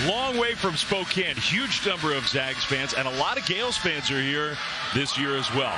Long way from Spokane. Huge number of Zags fans, and a lot of Gales fans are here this year as well.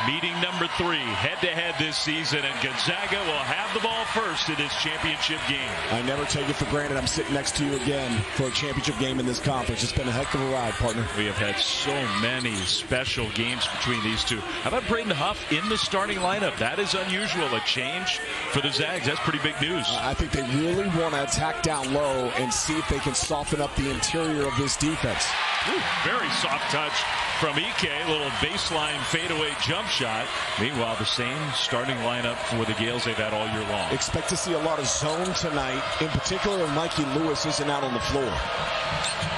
Meeting number 3, head-to-head this season, and Gonzaga will have the ball first in this championship game. I never take it for granted I'm sitting next to you again for a championship game in this conference. It's been a heck of a ride, partner. We have had so many special games between these two. How about Braden Huff in the starting lineup? That is unusual, a change for the Zags. That's pretty big news. I think they really want to attack down low and see if they can soften up the interior of this defense. Ooh, very soft touch from Ike, a little baseline fadeaway jump shot. Meanwhile, the same starting lineup for the Gales they've had all year long. Expect to see a lot of zone tonight, in particular if Mikey Lewis isn't out on the floor.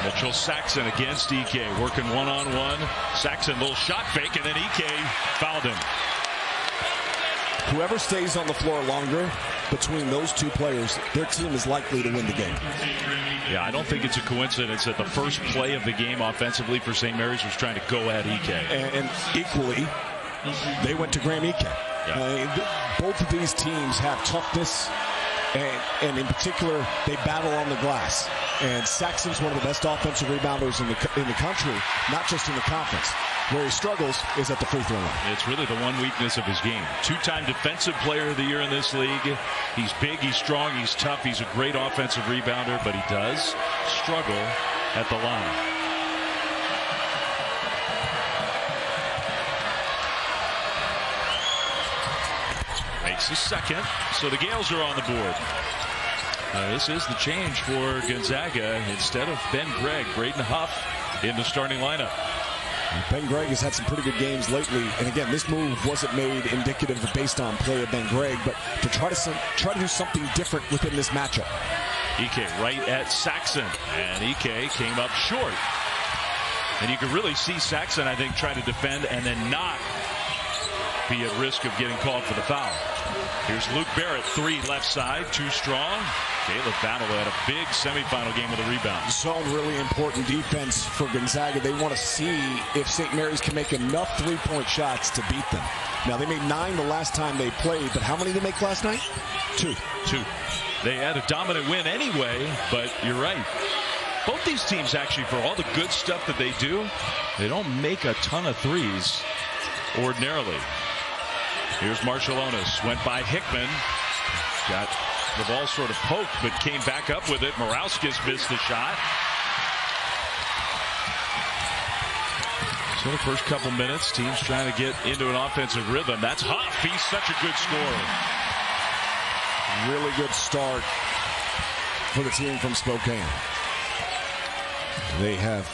Mitchell Saxon against Ike, working one-on-one. Saxon, little shot fake, and then Ike fouled him. Whoever stays on the floor longer between those two players, their team is likely to win the game. Yeah, I don't think it's a coincidence that the first play of the game offensively for St. Mary's was trying to go at Ike. And equally, they went to Graham Ike. Yeah. Both of these teams have toughness, and in particular, they battle on the glass. And Saxon's one of the best offensive rebounders in the country, not just in the conference. Where he struggles is at the free throw line. It's really the one weakness of his game. 2-time defensive player of the year in this league. He's big, he's strong, he's tough, he's a great offensive rebounder, but he does struggle at the line. Makes the second, so the Gales are on the board. This is the change for Gonzaga. Instead of Ben Gregg, Braden Huff in the starting lineup. Ben Gregg has had some pretty good games lately, and again, this move wasn't made indicative based on play of Ben Gregg, but to try to do something different within this matchup. Ike right at Saxon, and Ike came up short. And you could really see Saxon, I think, try to defend and then not be at risk of getting called for the foul. Here's Luke Barrett, 3 left side, too strong. Caleb Battle had a big semifinal game with a rebound. Zone, really important defense for Gonzaga. They want to see if St. Mary's can make enough 3-point shots to beat them. Now, they made 9 the last time they played, but how many did they make last night? 2. They had a dominant win anyway, but you're right. Both these teams, actually, for all the good stuff that they do, they don't make a ton of threes ordinarily. Here's Marshallonis, went by Hickman, got the ball sort of poked, but came back up with it. Morauskas missed the shot. So the first couple minutes, teams trying to get into an offensive rhythm. That's Huff. He's such a good scorer. Really good start for the team from Spokane. They have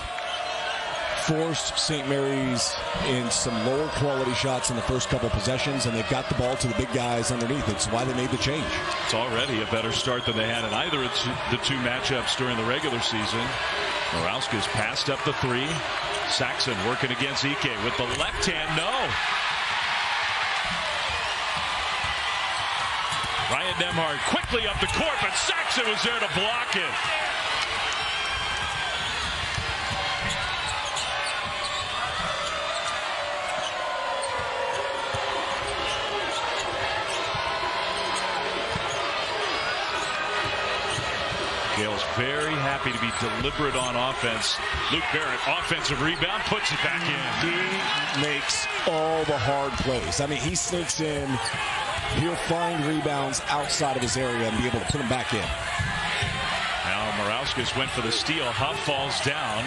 forced St. Mary's in some lower quality shots in the first couple possessions, and they've got the ball to the big guys underneath. It's why they made the change. It's already a better start than they had in either of the 2 matchups during the regular season. Morauskas passed up the 3. Saxon working against Ike with the left hand. No. Ryan Nembhard quickly up the court, but Saxon was there to block it. Gales very happy to be deliberate on offense. Luke Barrett, offensive rebound, puts it back in. He makes all the hard plays. I mean, he sneaks in. He'll find rebounds outside of his area and be able to put them back in. Now Morauskas went for the steal. Huff falls down.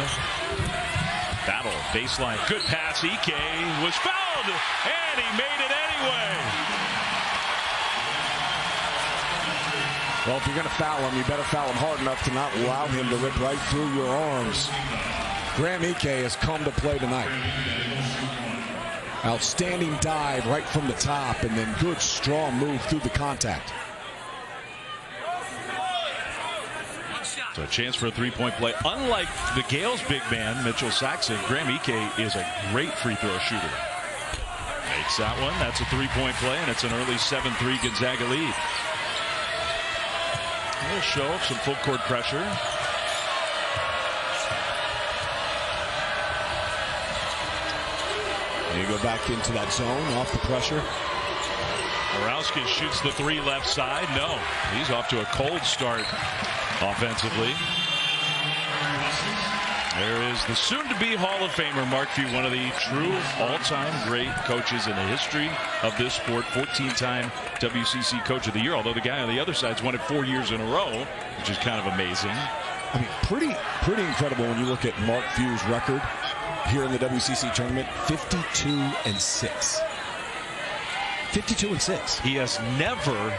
Battle, baseline, good pass. Ike was fouled, and he made it anyway. Well, if you're going to foul him, you better foul him hard enough to not allow him to rip right through your arms. Graham Ike has come to play tonight. Outstanding dive right from the top, and then good, strong move through the contact. So a chance for a 3-point play. Unlike the Gales' big man, Mitchell Saxon, Graham Ike is a great free throw shooter. Makes that one. That's a 3-point play, and it's an early 7-3 Gonzaga lead. A little show of some full court pressure. You go back into that zone off the pressure. Morauskas shoots the 3 left side. No, he's off to a cold start offensively. There is the soon-to-be Hall of Famer, Mark Few, one of the true all-time great coaches in the history of this sport. 14-time WCC Coach of the Year, although the guy on the other side's won it 4 years in a row, which is kind of amazing. I mean, pretty incredible when you look at Mark Few's record here in the WCC tournament. 52-6. 52-6. He has never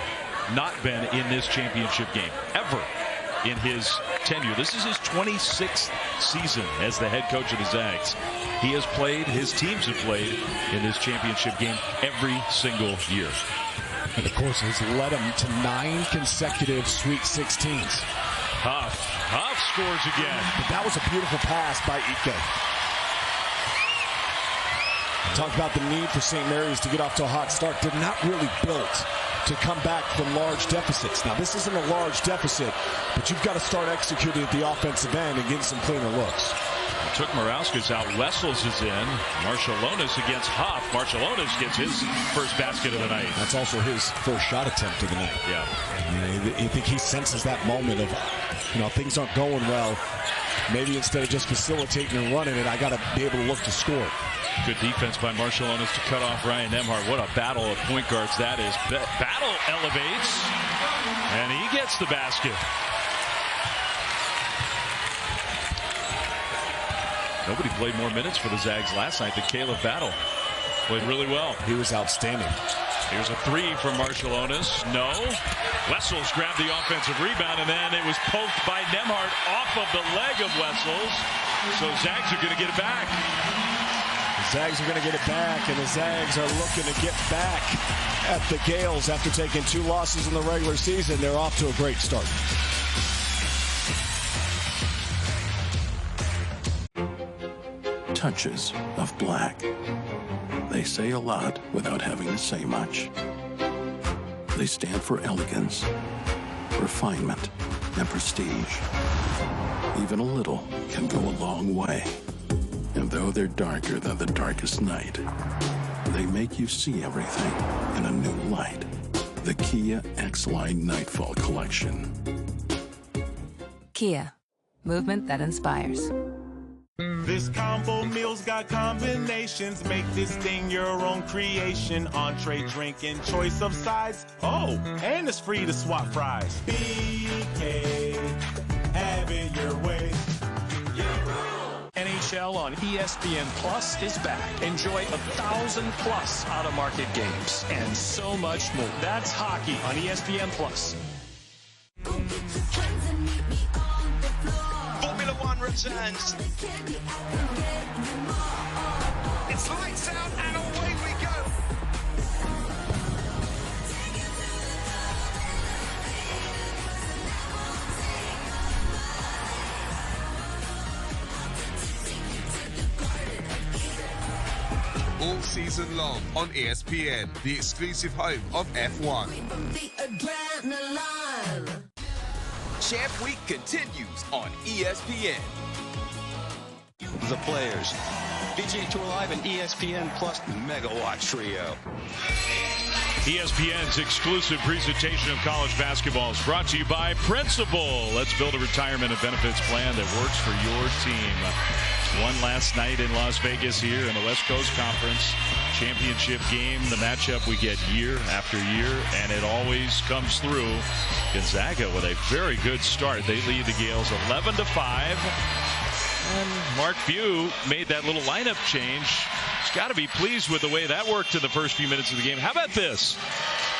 not been in this championship game, ever, in his tenure. This is his 26th season as the head coach of the Zags. He has played, his teams have played in this championship game every single year. And of course, has led him to 9 consecutive Sweet 16s. Huff scores again. But that was a beautiful pass by Ike. Talk about the need for St. Mary's to get off to a hot start. They're not really built to come back from large deficits. Now, this isn't a large deficit, but you've got to start executing at the offensive end and getting some cleaner looks. Took Morauskas out. Wessels is in. Marshallonis against Huff. Marshallonis gets his first basket of the night. That's also his first shot attempt of the night. Yeah. You think he senses that moment of, things aren't going well. Maybe instead of just facilitating and running it, I got to be able to look to score. Good defense by Marshallonis to cut off Ryan Nembhard. What a battle of point guards that is. Battle elevates, and he gets the basket. Nobody played more minutes for the Zags last night than Caleb Battle. Played really well. He was outstanding. Here's a three from Marshallonis. No. Wessels grabbed the offensive rebound, and then it was poked by Nembhard off of the leg of Wessels. So Zags are going to get it back. The Zags are going to get it back, and the Zags are looking to get back at the Gales after taking 2 losses in the regular season. They're off to a great start. Touches of black. They say a lot without having to say much. They stand for elegance, refinement, and prestige. Even a little can go a long way. And though they're darker than the darkest night, they make you see everything in a new light. The Kia X-Line Nightfall Collection. Kia, movement that inspires. This combo meal's got combinations. Make this thing your own creation. Entree, drink, and choice of sides. Oh, and it's free to swap fries. BK, have it your way. NHL on ESPN Plus is back. Enjoy 1,000+ out-of-market games and so much more. That's hockey on ESPN Plus. Formula One returns. It's lights out and away we go. All season long on ESPN, the exclusive home of F1. Champ Week continues on ESPN. The players, PGA Tour Live and ESPN Plus Megawatt Trio. ESPN's exclusive presentation of college basketball is brought to you by Principal. Let's build a retirement and benefits plan that works for your team. One last night in Las Vegas here in the West Coast Conference Championship game. The matchup we get year after year, and it always comes through. Gonzaga with a very good start. They lead the Gales 11-5. And Mark Few made that little lineup change. He's got to be pleased with the way that worked in the first few minutes of the game. How about this?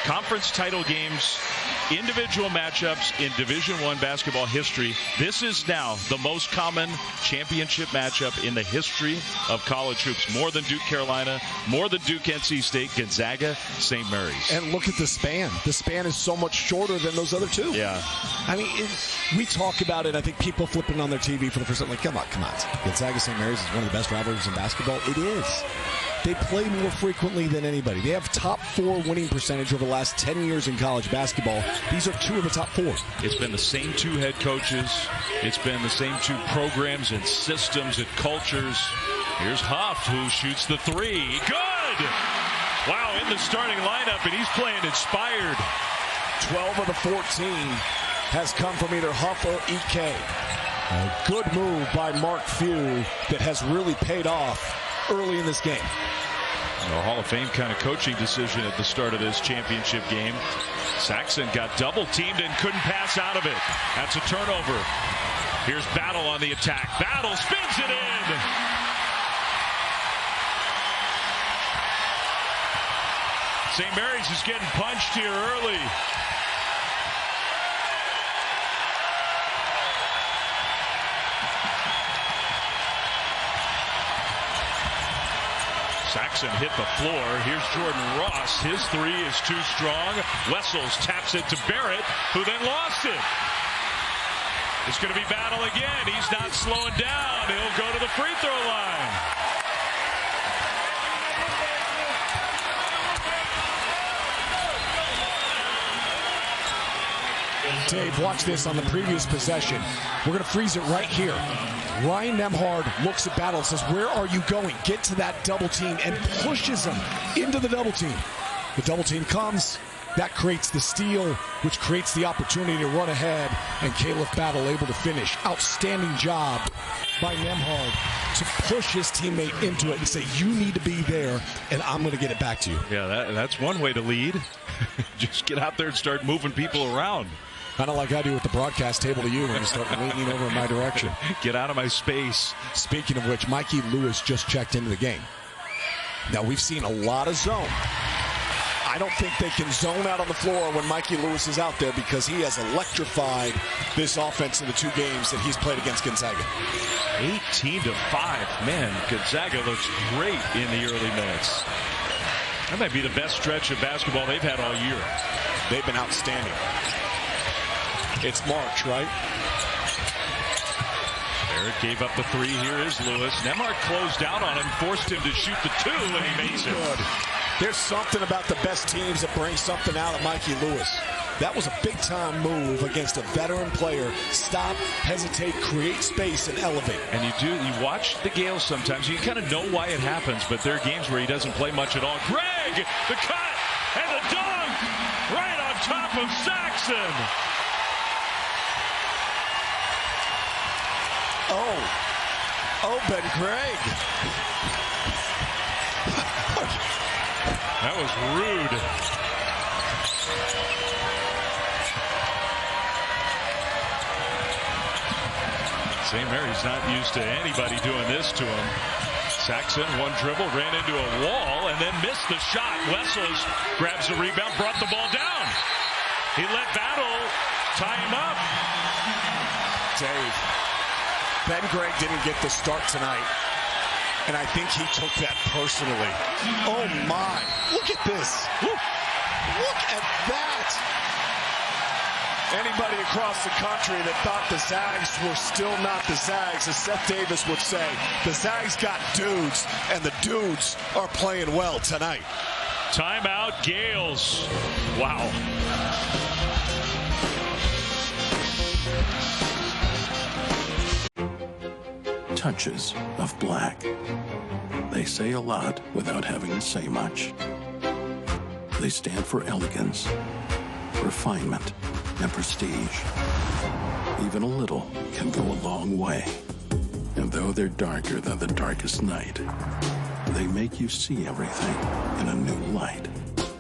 Conference title games, individual matchups in Division I basketball history. This is now the most common championship matchup in the history of college hoops. More than Duke Carolina, more than Duke NC State, Gonzaga, St. Mary's. And look at the span. The span is so much shorter than those other two. Yeah. I mean, we talk about it. I think people flipping on their TV for the first time, like, come on. Gonzaga St. Mary's is one of the best rivalries in basketball. It is. They play more frequently than anybody. They have top 4 winning percentage over the last 10 years in college basketball. These are 2 of the top 4. It's been the same 2 head coaches. It's been the same 2 programs and systems and cultures. Here's Huff, who shoots the 3. Good! Wow, in the starting lineup, and he's playing inspired. 12 of the 14 has come from either Huff or Ike. A good move by Mark Few that has really paid off early in this game. A Hall of Fame kind of coaching decision at the start of this championship game. Saxon got double teamed and couldn't pass out of it. That's a turnover. Here's Battle on the attack. Battle spins it in. St. Mary's is getting punched here early. Saxon hit the floor. Here's Jordan Ross. His three is too strong. Wessels taps it to Barrett, who then lost it. It's going to be Battle again. He's not slowing down. He'll go to the free throw line. Dave, watch this on the previous possession. We're going to freeze it right here. Ryan Nembhard looks at Battle and says, where are you going? Get to that double team, and pushes him into the double team. The double team comes. That creates the steal, which creates the opportunity to run ahead, and Caleb Battle able to finish. Outstanding job by Nembhard to push his teammate into it and say, you need to be there, and I'm going to get it back to you. Yeah, that's one way to lead. Just get out there and start moving people around. Kind of like I do with the broadcast table to you when you start leaning over in my direction. Get out of my space. Speaking of which, Mikey Lewis just checked into the game. Now, we've seen a lot of zone. I don't think they can zone out on the floor when Mikey Lewis is out there, because he has electrified this offense in the two games that he's played against Gonzaga. 18-5. Man, Gonzaga looks great in the early minutes. That might be the best stretch of basketball they've had all year. They've been outstanding. It's March, right? Barrett gave up the three. Here is Lewis. Nembhard closed out on him, forced him to shoot the two, and he makes it. Good. There's something about the best teams that bring something out of Mikey Lewis. That was a big-time move against a veteran player. Stop, hesitate, create space, and elevate. And you watch the Gales sometimes. You kind of know why it happens, but there are games where he doesn't play much at all. Greg, the cut, and the dunk, right on top of Saxon. Oh, Ben Gregg. That was rude. St. Mary's not used to anybody doing this to him. Saxon, one dribble, ran into a wall, and then missed the shot. Wessels grabs the rebound, brought the ball down. He let Battle tie him up. Dave, Ben Gregg didn't get the start tonight, and I think he took that personally. Oh, my. Look at this. Look at that. Anybody across the country that thought the Zags were still not the Zags, as Seth Davis would say, the Zags got dudes, and the dudes are playing well tonight. Timeout, Gales. Wow. Touches of black. They say a lot without having to say much. They stand for elegance, refinement, and prestige. Even a little can go a long way. And though they're darker than the darkest night, they make you see everything in a new light.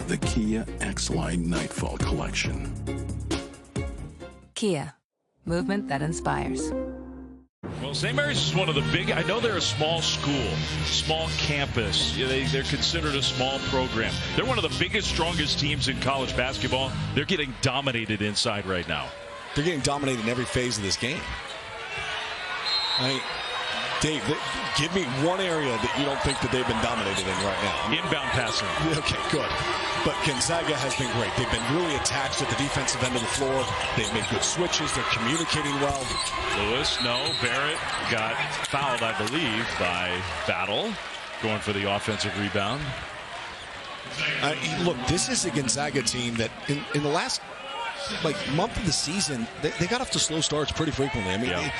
The Kia X-Line Nightfall Collection. Kia, movement that inspires. Well, St. Mary's is one of the big, I know they're a small school, small campus. They're considered a small program. They're one of the biggest, strongest teams in college basketball. They're getting dominated inside right now. They're getting dominated in every phase of this game. Dave, give me one area that you don't think that they've been dominated in right now. Inbound passing. Okay, good. But Gonzaga has been great. They've been really attached at the defensive end of the floor. They've made good switches. They're communicating well. Lewis, no. Barrett got fouled, I believe, by Battle, going for the offensive rebound. Look, this is a Gonzaga team that in the last month of the season, they got off to slow starts pretty frequently. I mean,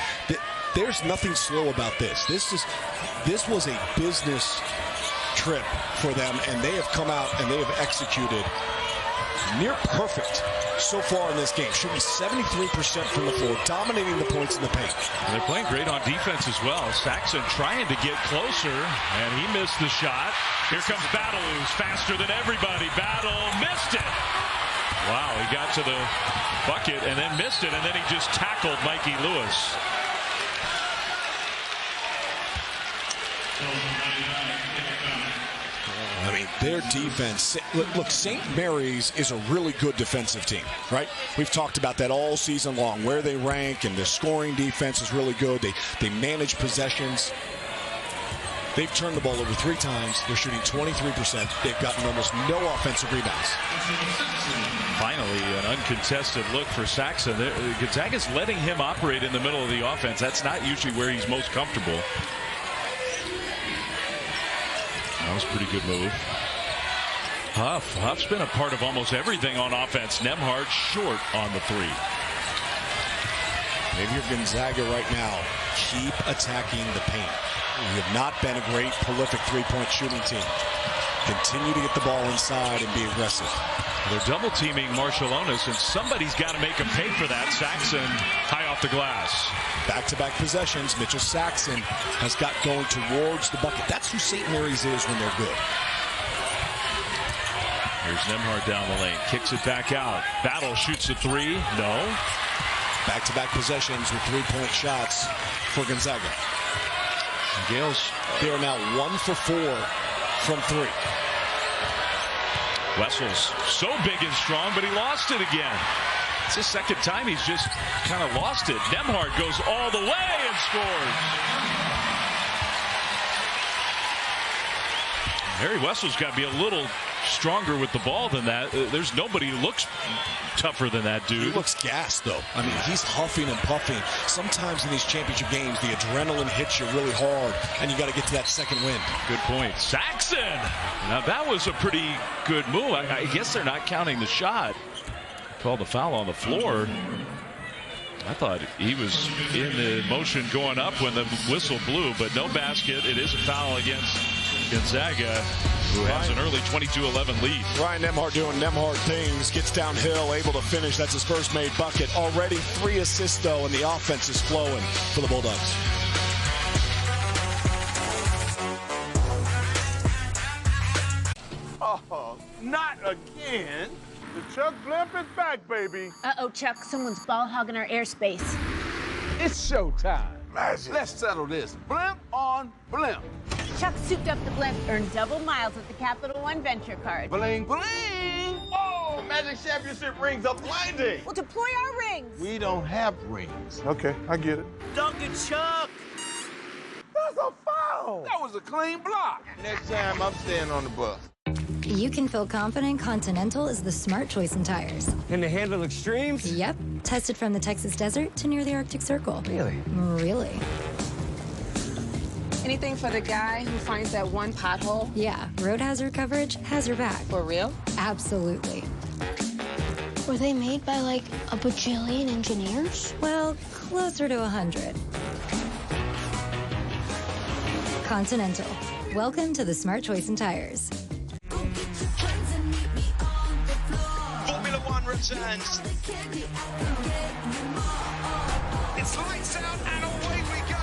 there's nothing slow about this. This was a business trip for them, and they have come out and they have executed near perfect so far in this game, shooting 73% from the floor, dominating the points in the paint. And they're playing great on defense as well. Saxon trying to get closer, and he missed the shot. Here comes Battle, who's faster than everybody. Battle missed it. Wow, he got to the bucket and then missed it, and then he just tackled Mikey Lewis. I mean, their defense. Look, St. Mary's is a really good defensive team, right? We've talked about that all season long, where they rank, and their scoring defense is really good. They manage possessions. They've turned the ball over 3 times. They're shooting 23%. They've gotten almost no offensive rebounds. Finally, an uncontested look for Saxon. Gonzaga's letting him operate in the middle of the offense. That's not usually where he's most comfortable. That was a pretty good move. Huff's been a part of almost everything on offense. Nembhard short on the 3. Maybe you're Gonzaga right now. Keep attacking the paint. You have not been a great, prolific three-point shooting team. Continue to get the ball inside and be aggressive. They're double-teaming Marshallonis, and somebody's got to make him pay for that. Saxon high off the glass. Back-to-back possessions. Mitchell Saxon has got going towards the bucket. That's who St. Mary's is when they're good. Here's Nembhard down the lane. Kicks it back out. Battle shoots a 3. No. Back-to-back possessions with 3-point shots for Gonzaga. Gales. They are now 1 for 4 from 3. Wessel's so big and strong, but he lost it again. It's his second time he's just kind of lost it. Nembhard goes all the way and scores. Harry Wessel's got to be a little stronger with the ball than that. There's nobody who looks tougher than that dude. He looks gassed, though. I mean, he's huffing and puffing. Sometimes in these championship games, the adrenaline hits you really hard, and you got to get to that second wind. Good point. Saxon! Now, that was a pretty good move. I guess they're not counting the shot. Called the foul on the floor. I thought he was in the motion going up when the whistle blew, but no basket. It is a foul against Gonzaga, who has an early 22-11 lead. Ryan Nembhard doing Nembhard things, gets downhill, able to finish. That's his first made bucket. Already 3 assists, though, and the offense is flowing for the Bulldogs. Oh, not again. The Chuck Blimp is back, baby. Uh-oh, Chuck. Someone's ball hogging our airspace. It's showtime. Magic. Let's settle this. Blimp on blimp. Chuck souped up the blimp, earned double miles with the Capital One Venture card. Bling, bling. Oh, Magic Championship rings are blinding. Well, deploy our rings. We don't have rings. Okay, I get it. Dunk it, Chuck. That's a foul. That was a clean block. Next time, I'm staying on the bus. You can feel confident Continental is the smart choice in tires. Can they handle extremes? Yep. Tested from the Texas desert to near the Arctic Circle. Really? Really. Anything for the guy who finds that one pothole? Yeah. Road hazard coverage has your back. For real? Absolutely. Were they made by, like, a bajillion engineers? Well, closer to 100. Continental. Welcome to the smart choice in tires. Formula One returns. It's lights out and away we go.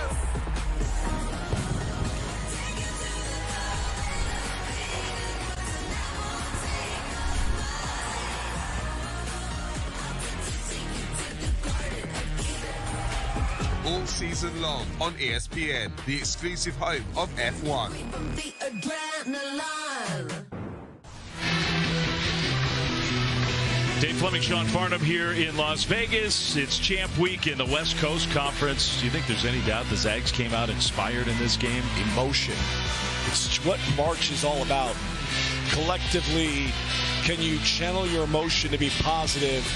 All season long on ESPN, the exclusive home of F1. Dave Fleming, Sean Farnham here in Las Vegas. It's Champ Week in the West Coast Conference. Do you think there's any doubt the Zags came out inspired in this game? Emotion. It's what March is all about. Collectively, can you channel your emotion to be positive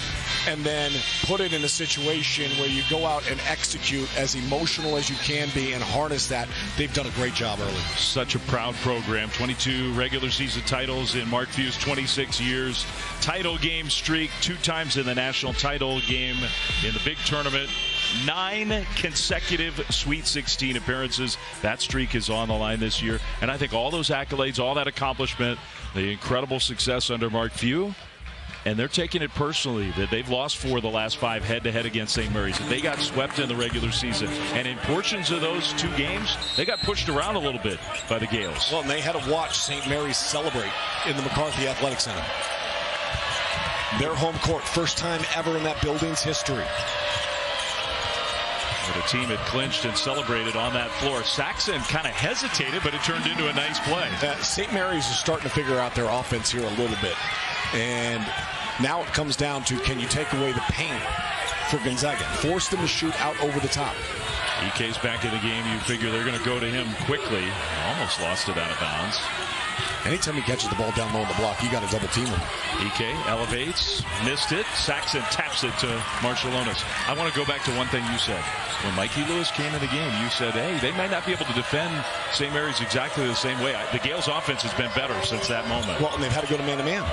and then put it in a situation where you go out and execute as emotional as you can be and harness that? They've done a great job early. Such a proud program. 22 regular season titles in Mark Few's 26 years. Title game streak, 2 times in the national title game in the big tournament. 9 consecutive Sweet 16 appearances. That streak is on the line this year. And I think all those accolades, all that accomplishment, the incredible success under Mark Few, And they're taking it personally that they've lost 4 of the last 5 head-to-head against St. Mary's. They got swept in the regular season. And in portions of those 2 games, they got pushed around a little bit by the Gales. Well, and they had to watch St. Mary's celebrate in the McCarthy Athletic Center. Their home court, first time ever in that building's history. But a team had clinched and celebrated on that floor. Saxon kind of hesitated, but it turned into a nice play. St. Mary's is starting to figure out their offense here a little bit. And now it comes down to, can you take away the pain for Gonzaga? Force them to shoot out over the top. EK's back in the game. You figure they're going to go to him quickly. Almost lost it out of bounds. Anytime he catches the ball down low on the block, you got to double team him. EK elevates, missed it. Saxon taps it to Marciulionis. I want to go back to one thing you said. When Mikey Lewis came in the game, you said, hey, they might not be able to defend St. Mary's exactly the same way. The Gales' offense has been better since that moment. Well, and they've had to go to man-to-man.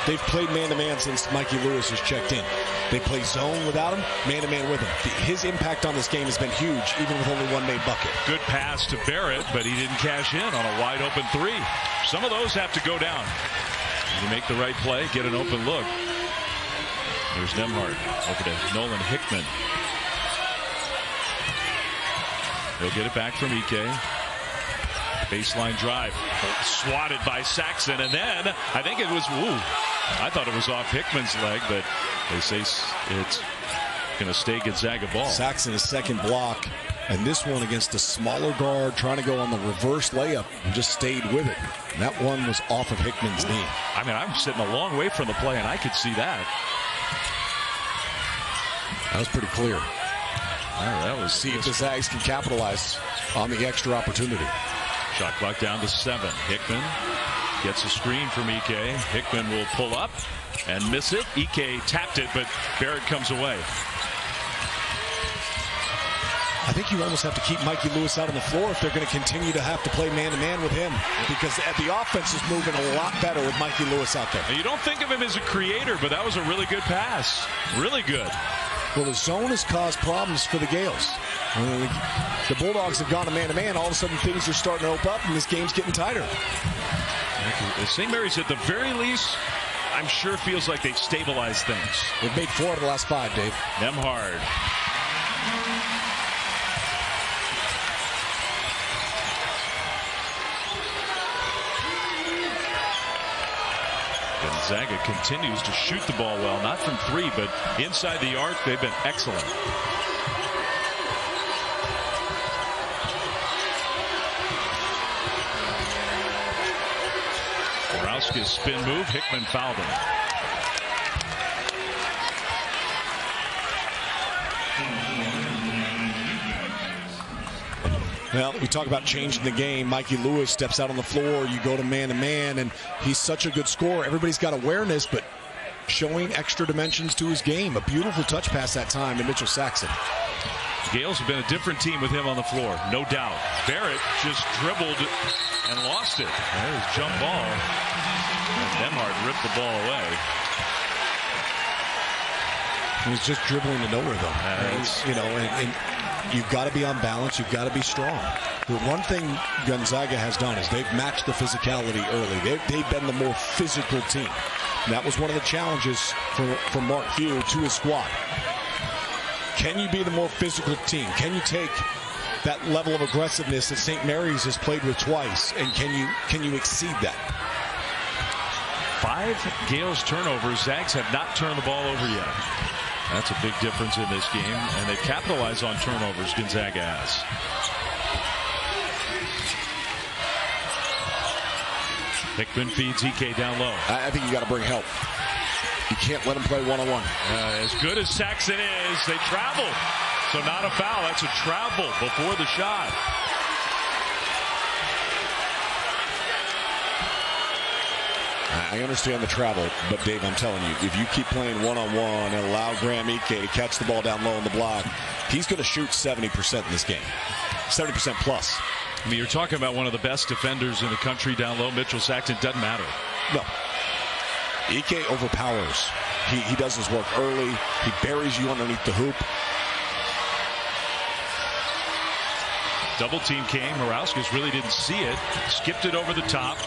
They've played man-to-man since Mikey Lewis has checked in. They play zone without him, man-to-man with him. His impact on this game has been huge, even with only one made bucket. Good pass to Barrett, but he didn't cash in on a wide-open 3. Some of those have to go down. You make the right play, get an open look. There's Nemhard over to Nolan Hickman. He'll get it back from EK. Baseline drive. Swatted by Saxon. And then I think it was, I thought it was off Hickman's leg, but they say it's going to stay Gonzaga ball. Saxon's second block. And this one against a smaller guard trying to go on the reverse layup and just stayed with it. And that one was off of Hickman's knee. I mean, I'm sitting a long way from the play, and I could see that. That was pretty clear. That was. See if the Zags can capitalize on the extra opportunity. Shot clock down to 7. Hickman gets a screen from EK. Hickman will pull up and miss it. EK tapped it, but Barrett comes away. I think you almost have to keep Mikey Lewis out on the floor if they're going to continue to have to play man-to-man with him, because the offense is moving a lot better with Mikey Lewis out there. You don't think of him as a creator, but that was a really good pass. Really good. Well, the zone has caused problems for the Gales. The Bulldogs have gone to man-to-man. All of a sudden, things are starting to open up, and this game's getting tighter. St. Mary's, at the very least, I'm sure feels like they've stabilized things. They've made 4 of the last 5, Dave. Nemhard. Gonzaga continues to shoot the ball well, not from 3, but inside the arc, they've been excellent. Borowski's spin move, Hickman fouled him. Well, we talk about changing the game. Mikey Lewis steps out on the floor. You go to man-to-man, and he's such a good scorer. Everybody's got awareness, but showing extra dimensions to his game. A beautiful touch pass that time to Mitchell Saxon. The Gales have been a different team with him on the floor, no doubt. Barrett just dribbled and lost it. There's jump ball. Nemhard ripped the ball away. He was just dribbling to nowhere, though. And you've got to be on balance. You've got to be strong. The one thing Gonzaga has done is they've matched the physicality early. They've been the more physical team. And that was one of the challenges for Mark Few to his squad. Can you be the more physical team? Can you take that level of aggressiveness that St. Mary's has played with twice, and can you exceed that? 5 Gales turnovers. Zags have not turned the ball over yet. That's a big difference in this game, and they've capitalized on turnovers. Gonzaga has. Hickman feeds EK down low. I think you got to bring help. You can't let him play one-on-one. As good as Saxon is, they travel. So not a foul. That's a travel before the shot. I understand the travel, but Dave, I'm telling you, if you keep playing one-on-one and allow Graham Ike to catch the ball down low on the block, he's going to shoot 70% in this game. 70% plus. I mean, you're talking about one of the best defenders in the country down low. Mitchell Saxon, doesn't matter. No. Ike overpowers. He does his work early. He buries you underneath the hoop. Double team came. Morauskas really didn't see it. Skipped it over the top.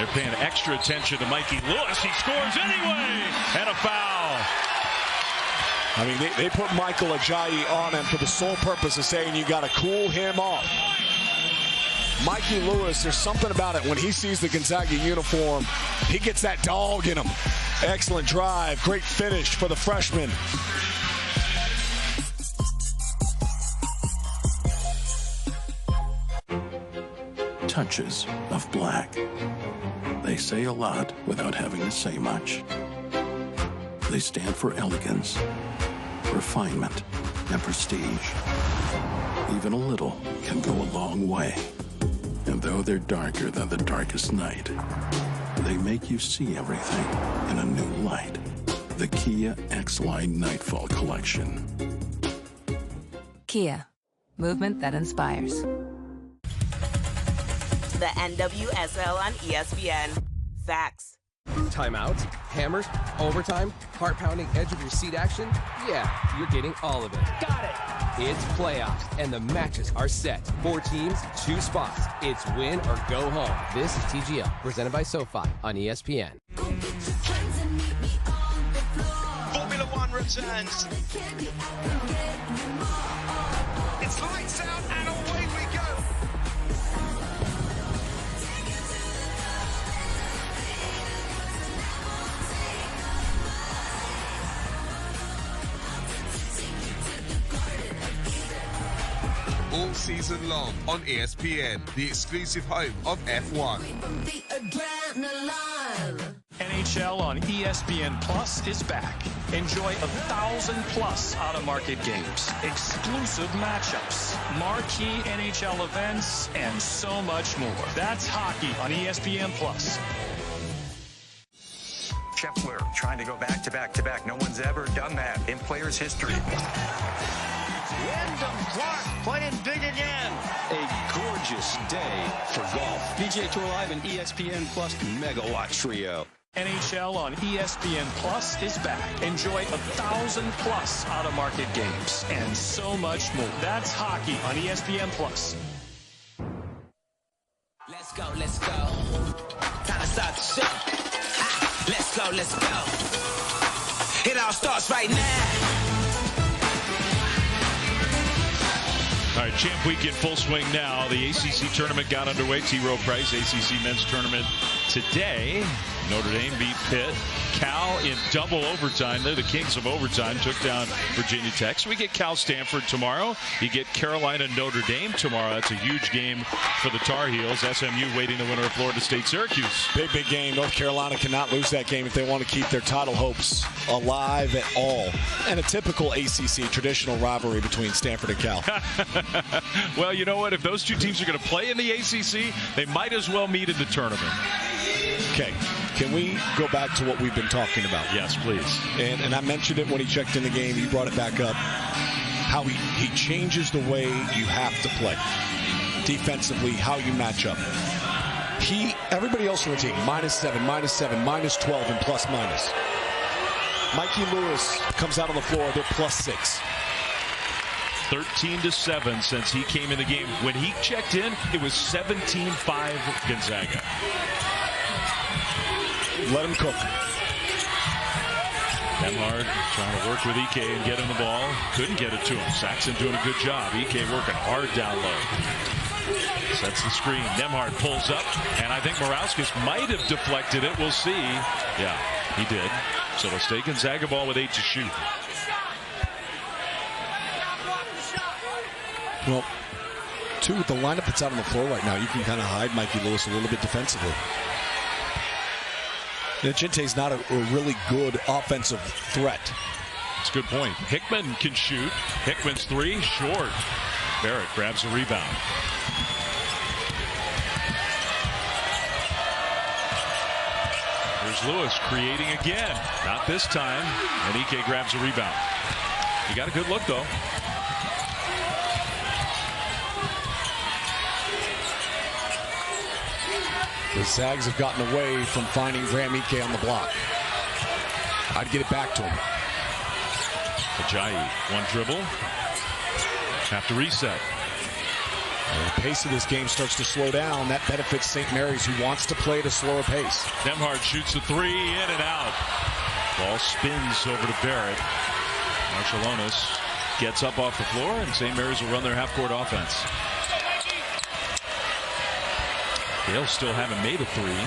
They're paying extra attention to Mikey Lewis. He scores anyway, and a foul. I mean, they put Michael Ajayi on him for the sole purpose of saying you got to cool him off. Mikey Lewis, there's something about it. When he sees the Gonzaga uniform, he gets that dog in him. Excellent drive. Great finish for the freshman. Touches of black. They say a lot without having to say much. They stand for elegance, refinement, and prestige. Even a little can go a long way. And though they're darker than the darkest night, they make you see everything in a new light. The Kia X-Line Nightfall Collection. Kia. Movement that inspires. The NWSL on ESPN. Facts. Timeouts, hammers, overtime, heart-pounding edge-of-your-seat action. Yeah, you're getting all of it. Got it. It's playoffs, and the matches are set. 4 teams, 2 spots. It's win or go home. This is TGL, presented by SoFi on ESPN. Formula One returns. It's lights out, and away we go. All season long on ESPN, the exclusive home of F1. NHL on ESPN Plus is back. Enjoy 1,000+ out-of-market games, exclusive matchups, marquee NHL events, and so much more. That's hockey on ESPN Plus. Scheffler trying to go back-to-back-to-back. No one's ever done that in players' history. Wyndham Clark playing big again. A gorgeous day for golf. PGA Tour Live and ESPN Plus Megawatt Trio. NHL on ESPN Plus is back. Enjoy 1,000+ out-of-market games and so much more. That's hockey on ESPN Plus. Let's go, let's go. Time to start the show. Let's go, let's go. It all starts right now. All right, Champ Week in full swing now. The ACC tournament got underway. T. Rowe Price, ACC men's tournament today. Notre Dame beat Pitt. Cal in double overtime. They're the kings of overtime. Took down Virginia Tech. So we get Cal Stanford tomorrow. You get Carolina Notre Dame tomorrow. That's a huge game for the Tar Heels. SMU waiting the winner of Florida State Syracuse. Big game. North Carolina cannot lose that game if they want to keep their title hopes alive at all. And a typical ACC traditional rivalry between Stanford and Cal. Well, you know what? If those two teams are going to play in the ACC, they might as well meet in the tournament. Okay. Can we go back to what we've been talking about? Yes, please. And I mentioned it when he checked in the game. He brought it back up. How he changes the way you have to play. Defensively, how you match up. Everybody else on the team, -7, -7, -12, and plus-minus. Mikey Lewis comes out on the floor, they're +6. 13-7 since he came in the game. When he checked in, it was 17-5 Gonzaga. Let him cook. Nemhard trying to work with EK and get him the ball. Couldn't get it to him. Saxon doing a good job. EK working hard down low. Sets the screen. Nemhard pulls up, and I think Morauskas might have deflected it. We'll see. Yeah, he did. So it'll stay Gonzaga ball with 8 to shoot. Well, two, with the lineup that's out on the floor right now, you can kind of hide Mikey Lewis a little bit defensively. Ginte's not a really good offensive threat. That's a good point. Hickman can shoot. Hickman's 3, short. Barrett grabs a rebound. Here's Lewis creating again. Not this time. And EK grabs a rebound. He got a good look, though. The Zags have gotten away from finding Graham Ike on the block. I'd get it back to him. Ajayi, one dribble. Have to reset. The pace of this game starts to slow down. That benefits St. Mary's, who wants to play at a slower pace. Nemhard shoots a three, in and out. Ball spins over to Barrett. Marshallonis gets up off the floor, and St. Mary's will run their half-court offense. Gale still haven't made a three.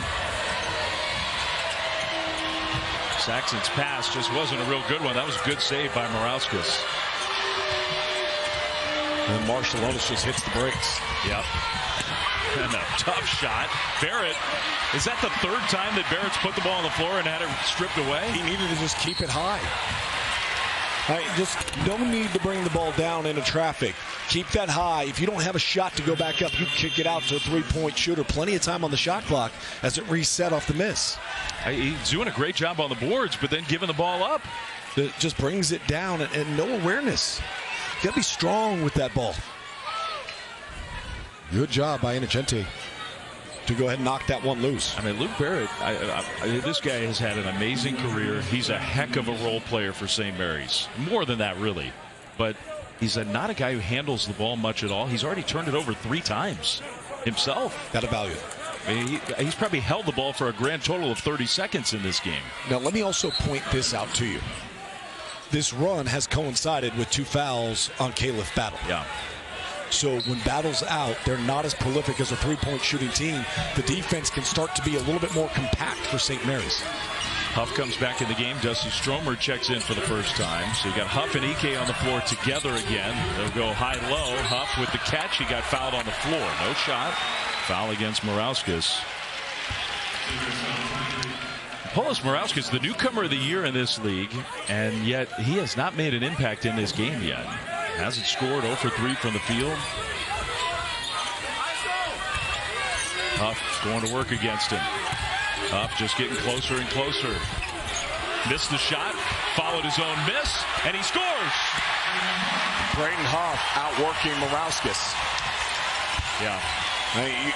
Saxon's pass just wasn't a real good one. That was a good save by Morauskas. And Marshallonis just hits the brakes. Yep. And a tough shot. Barrett, is that the third time that Barrett's put the ball on the floor and had it stripped away? He needed to just keep it high. Just no need to bring the ball down into traffic. Keep that high. If you don't have a shot to go back up, you kick it out to a three-point shooter. Plenty of time on the shot clock as it reset off the miss. He's doing a great job on the boards, but then giving the ball up. It just brings it down and no awareness. You got to be strong with that ball. Good job by Innocenti to go ahead and knock that one loose. I mean, Luke Barrett, this guy has had an amazing career. He's a heck of a role player for St. Mary's. More than that, really. But he's not a guy who handles the ball much at all. He's already turned it over 3 times himself. Got to value. I mean, he's probably held the ball for a grand total of 30 seconds in this game. Now, let me also point this out to you. This run has coincided with 2 fouls on Caleb Battle. Yeah. So when Battle's out, they're not as prolific as a three-point shooting team. The defense can start to be a little bit more compact for St. Mary's. Huff comes back in the game. Dusty Stromer checks in for the first time. So you got Huff and Ike on the floor together again. They'll go high-low. Huff with the catch. He got fouled on the floor. No shot. Foul against Morauskas. Polis Morauskas, the newcomer of the year in this league, and yet he has not made an impact in this game yet. Hasn't scored 0 for 3 from the field. Huff going to work against him. Huff just getting closer and closer. Missed the shot, followed his own miss, and he scores. Braden Huff outworking Morauskas. Yeah. You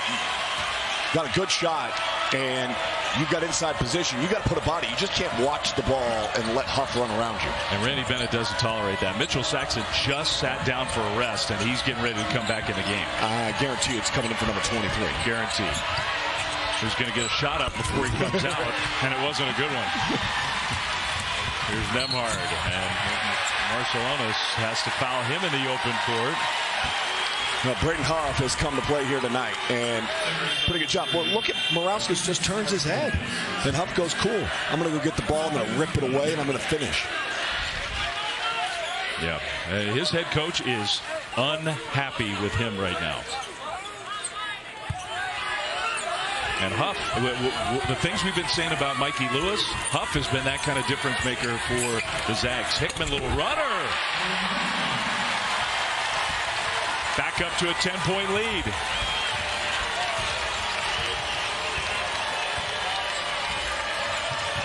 got a good shot, and you got inside position. You got to put a body. You just can't watch the ball and let Huff run around you. And Randy Bennett doesn't tolerate that. Mitchell Saxon just sat down for a rest, and he's getting ready to come back in the game. I guarantee you it's coming in for number 23. Guaranteed. He's going to get a shot up before he comes out, and it wasn't a good one. Here's Nemhard, and Marshallonis has to foul him in the open court. Now, Braden Huff has come to play here tonight, and pretty good job. Well, look at Morauskas just turns his head, and Huff goes, cool. I'm going to go get the ball, I'm going to rip it away, and I'm going to finish. Yeah, his head coach is unhappy with him right now. And Huff, the things we've been saying about Mikey Lewis, Huff has been that kind of difference maker for the Zags. Hickman, little runner. Back up to a 10-point lead.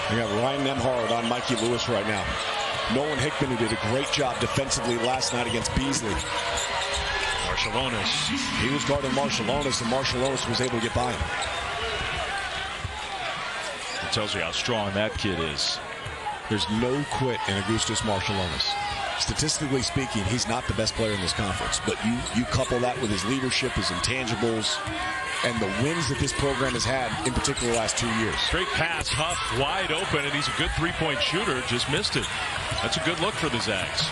We got Ryan Nemhard on Mikey Lewis right now. Nolan Hickman, who did a great job defensively last night against Beasley. Marshallonis. He was guarding Marshallonis, and Marshallonis was able to get by him. It tells you how strong that kid is. There's no quit in Augustus Marshallonis. Statistically speaking, he's not the best player in this conference, but you couple that with his leadership, his intangibles, and the wins that this program has had, in particular the last 2 years. Straight pass, Huff wide open, and he's a good three-point shooter, just missed it. That's a good look for the Zags.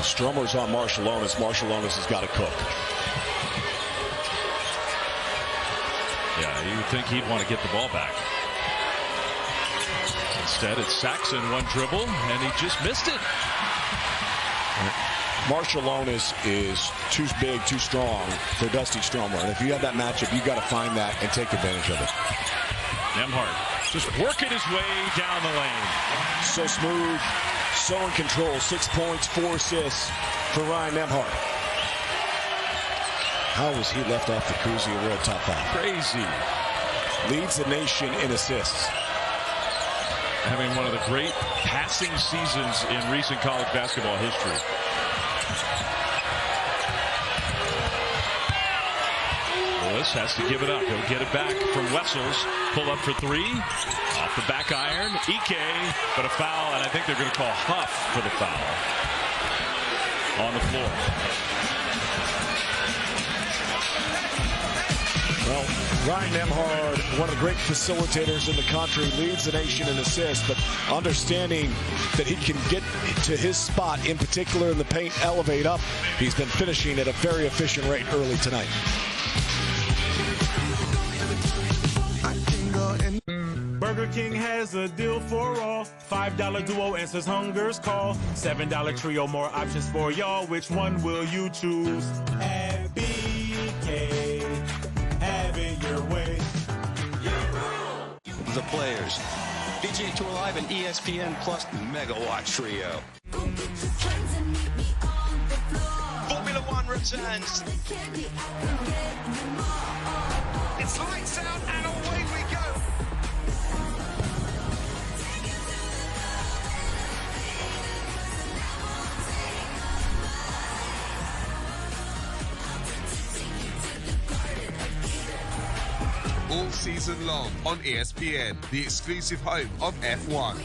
Stromer's on Marshallonis. Marshallonis has got to cook. Yeah, you would think he'd want to get the ball back. Instead, it's Saxon, one dribble, and he just missed it. Marshallonis is too big, too strong for Dusty Stromer. And if you have that matchup, you got to find that and take advantage of it. Nemhard just working his way down the lane. So smooth, so in control. 6 points, 4 assists for Ryan Nemhard. How was he left off the Cousy World Top 5? Crazy. Leads the nation in assists. Having one of the great passing seasons in recent college basketball history. Lewis has to give it up. He'll get it back from Wessels. Pull up for 3. Off the back iron. Ike, but a foul, and I think they're going to call Huff for the foul. on the floor. Well, Ryan Nembhard, one of the great facilitators in the country, leads the nation in assists, but understanding that he can get to his spot, in particular in the paint, elevate up, he's been finishing at a very efficient rate early tonight. Burger King has a deal for all. $5 duo answers hunger's call. $7 trio, more options for y'all. Which one will you choose? At BK, have it your way. The players. PGA Tour Live and ESPN Plus Megawatt Trio. Formula One returns. It's lights out and away we go. All season long on ESPN, the exclusive home of F1.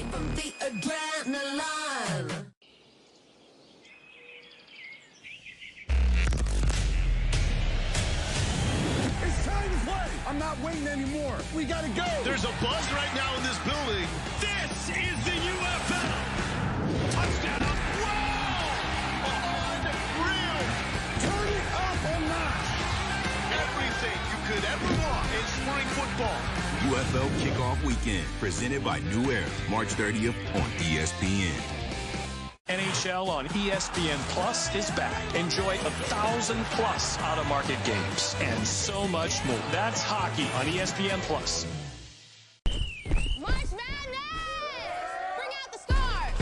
It's time to play. I'm not waiting anymore. We gotta go. There's a buzz right now in this building. This is the UFL. Touchdown. Whoa! Unreal. Turn it up a notch. Everything you could ever want in spring football. UFL Kickoff Weekend, presented by New Era, March 30th on ESPN. NHL on ESPN Plus is back. Enjoy 1,000+ out-of-market games and so much more. That's hockey on ESPN Plus. March Madness! Bring out the stars!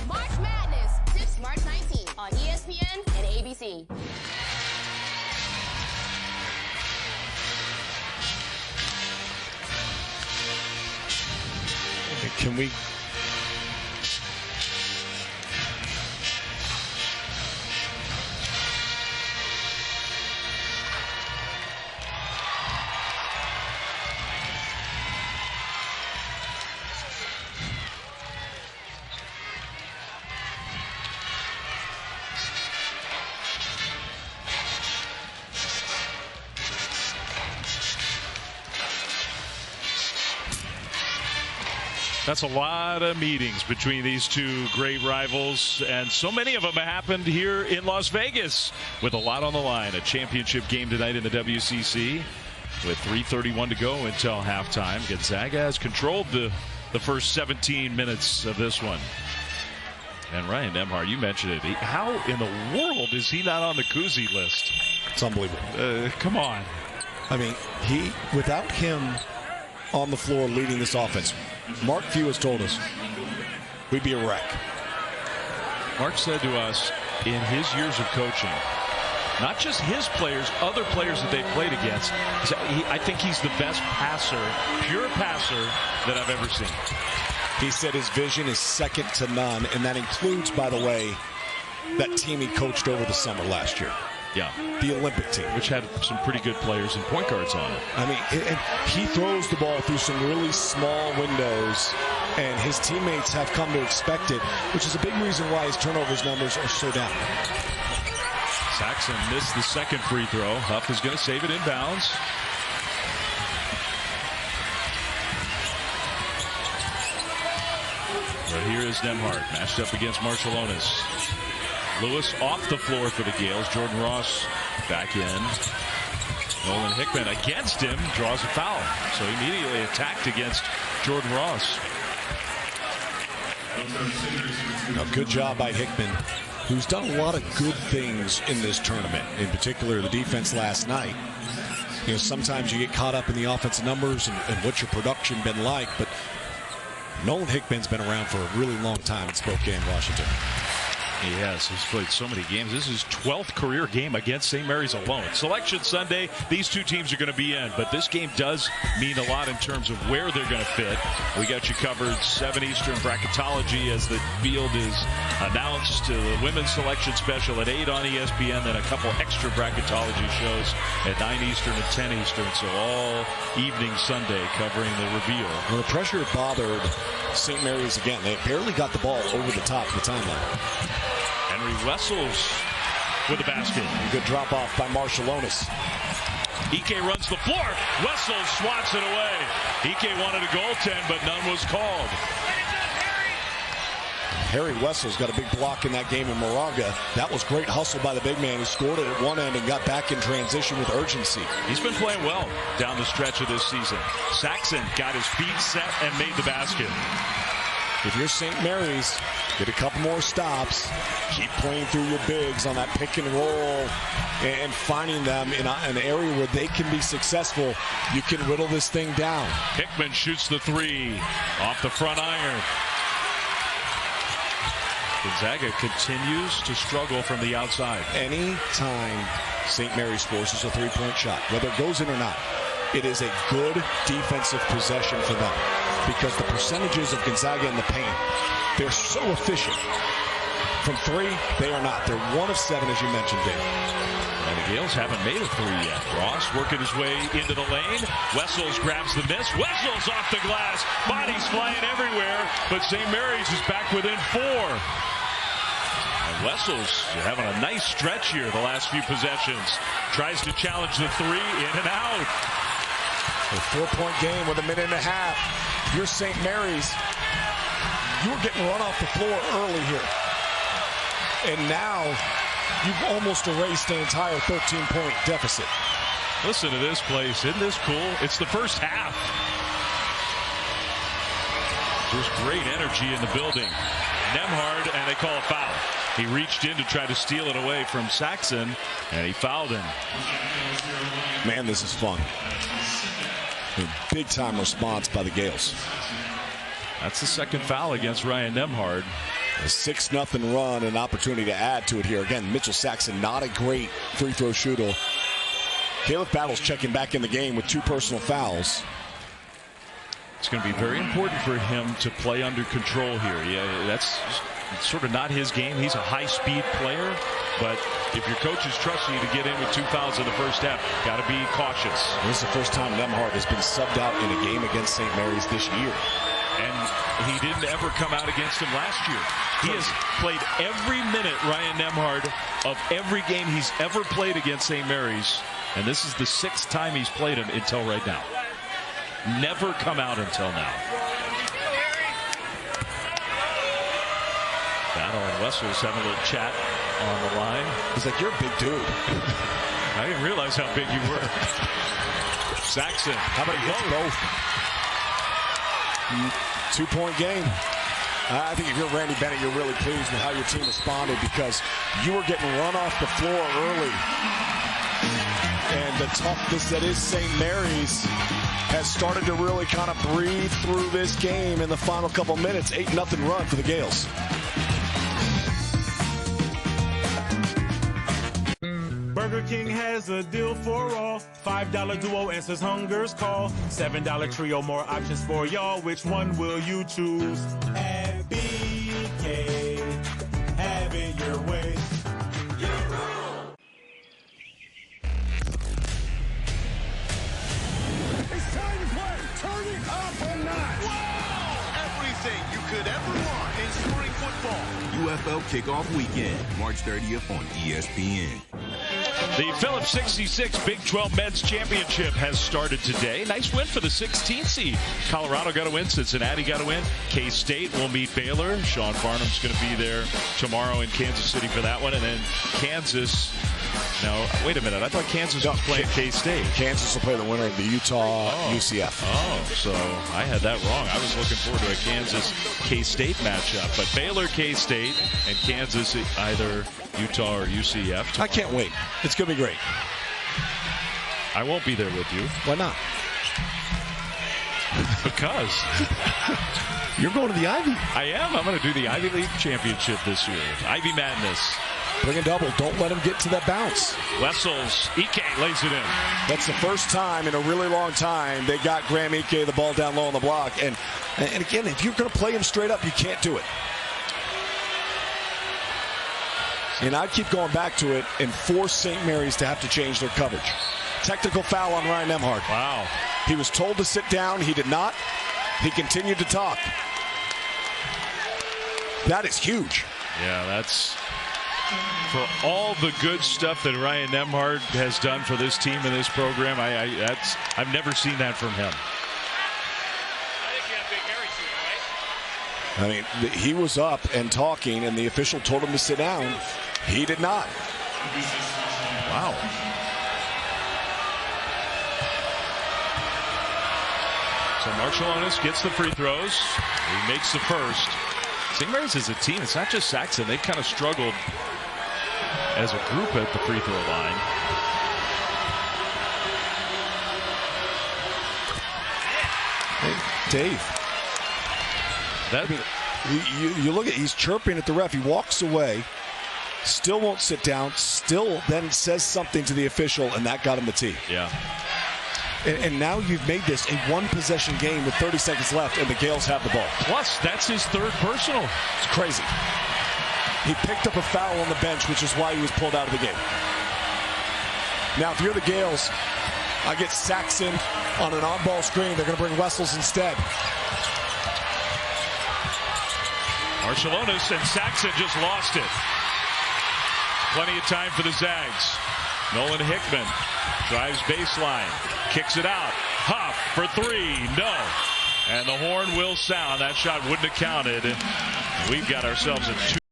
March Madness, 6 March 19th on ESPN and ABC. Can we... That's a lot of meetings between these two great rivals, and so many of them happened here in Las Vegas with a lot on the line. A championship game tonight in the WCC with 3:31 to go until halftime. Gonzaga has controlled the first 17 minutes of this one. And Ryan Nembhard, you mentioned it. How in the world is he not on the koozie list? It's unbelievable. Come on. I mean, without him on the floor leading this offense, Mark Few has told us we'd be a wreck. Mark said to us in his years of coaching, not just his players, other players that they've played against, I think he's the best passer, pure passer that I've ever seen. He said his vision is second to none, and that includes, by the way, that team he coached over the summer last year. Yeah. The Olympic team. Which had some pretty good players and point guards on it. I mean, he throws the ball through some really small windows, and his teammates have come to expect it, which is a big reason why his turnovers numbers are so down. Saxon missed the second free throw. Huff is going to save it inbounds. But here is Nembhard, matched up against Marciulionis. Lewis off the floor for the Gales. Jordan Ross back in. Nolan Hickman against him, draws a foul. So immediately attacked against Jordan Ross. Now, good job by Hickman, who's done a lot of good things in this tournament. In particular, the defense last night. You know, sometimes you get caught up in the offensive numbers and what's your production been like, but Nolan Hickman's been around for a really long time in Spokane, Washington. He has. He's played so many games. This is his 12th career game against St. Mary's alone. Selection Sunday, these two teams are going to be in, but this game does mean a lot in terms of where they're going to fit. We got you covered 7 Eastern bracketology as the field is announced. The women's selection special at 8 on ESPN, then a couple extra bracketology shows at 9 Eastern and 10 Eastern. So all evening Sunday covering the reveal. Well, the pressure bothered St. Mary's again. They barely got the ball over the top of the timeline. Henry Wessels with the basket. Good drop off by Marshallonis. Ike runs the floor. Wessels swats it away. Ike wanted a goaltend, but none was called. Harry Wessels got a big block in that game in Moraga. That was great hustle by the big man who scored it at one end and got back in transition with urgency. He's been playing well down the stretch of this season. Saxon got his feet set and made the basket. If you're St. Mary's, get a couple more stops. Keep playing through your bigs on that pick and roll and finding them in an area where they can be successful. You can whittle this thing down. Hickman shoots the 3 off the front iron. Gonzaga continues to struggle from the outside. Anytime St. Mary's forces a three-point shot, whether it goes in or not, it is a good defensive possession for them because the percentages of Gonzaga in the paint, they're so efficient. From 3, they are not. They're 1 of 7, as you mentioned, Dave. And the Gales haven't made a 3 yet. Ross working his way into the lane. Wessels grabs the miss. Wessels off the glass. Bodies flying everywhere, but St. Mary's is back within 4. Wessels having a nice stretch here the last few possessions. Tries to challenge the 3, in and out. A 4-point game with a minute and a half. You're St. Mary's. You were getting run off the floor early here. And now you've almost erased an entire 13-point deficit. Listen to this place. Isn't this cool? It's the first half. There's great energy in the building. Nemhard, and they call a foul. He reached in to try to steal it away from Saxon, and he fouled him. Man, this is fun. A big-time response by the Gales. That's the second foul against Ryan Nemhard. A 6-0 run, an opportunity to add to it here. Again, Mitchell Saxon, not a great free throw shooter. Caleb Battles checking back in the game with 2 personal fouls. It's going to be very important for him to play under control here. Yeah, that's sort of not his game. He's a high-speed player, but if your coaches trust you to get in with 2 fouls in the first half, got to be cautious. This is the first time Nemhard has been subbed out in a game against St. Mary's this year. And he didn't ever come out against him last year. He has played every minute, Ryan Nemhard, of every game he's ever played against St. Mary's. And this is the 6th time he's played him until right now. Never come out until now. Battle and Wessels having a little chat on the line. He's like, you're a big dude. I didn't realize how big you were. Saxon. How about he hits both? 2-point game. I think if you're Randy Bennett, you're really pleased with how your team responded because you were getting run off the floor early. And the toughness that is St. Mary's has started to really kind of breathe through this game in the final couple minutes. 8-0 run for the Gales. Burger King has a deal for all. $5 duo answers hunger's call. $7 trio, more options for y'all. Which one will you choose? At BK, have it your way. It's time to play. Turn it up a notch. Wow! Everything you could ever want in spring football. UFL Kickoff Weekend, March 30th on ESPN. The Phillips 66 Big 12 Men's Championship has started today. Nice win for the 16th seed. Colorado got a win. Cincinnati got a win. K-State will meet Baylor. Sean Farnham's going to be there tomorrow in Kansas City for that one. And then Kansas. Now, wait a minute. I thought Kansas was playing K-State. Kansas will play the winner of the Utah UCF. Oh, so I had that wrong. I was looking forward to a Kansas K-State matchup. But Baylor, K-State, and Kansas either Utah or UCF. I can't wait. It's going to be great. I won't be there with you. Why not? Because You're going to the Ivy. I am. I'm going to do the Ivy League Championship this year. Ivy Madness. Bring a double. Don't let him get to that bounce. Wessels. Ike lays it in. That's the first time in a really long time they got Graham Ike the ball down low on the block. And again, if you're going to play him straight up, you can't do it. And I'd keep going back to it and force St. Mary's to have to change their coverage. Technical foul on Ryan Nembhard. Wow. He was told to sit down. He did not. He continued to talk. That is huge. Yeah, that's for all the good stuff that Ryan Nembhard has done for this team and this program. I've never seen that from him. I mean, he was up and talking, and the official told him to sit down. He did not. Wow. So Marcellonis gets the free throws. He makes the first. St. Mary's is a team. It's not just Saxon. They've kind of struggled as a group at the free throw line. Hey, Dave. You look at, he's chirping at the ref. He walks away, still won't sit down, still then says something to the official, and that got him the tee. Yeah. And now you've made this a one-possession game with 30 seconds left, and the Gales have the ball. Plus, that's his third personal. It's crazy. He picked up a foul on the bench, which is why he was pulled out of the game. Now, if you're the Gales, I get Saxon on an on-ball screen. They're going to bring Wessels instead. Marcellonis and Saxon just lost it. Plenty of time for the Zags. Nolan Hickman drives baseline, kicks it out. Huff for three, no. And the horn will sound. That shot wouldn't have counted. We've got ourselves a 2.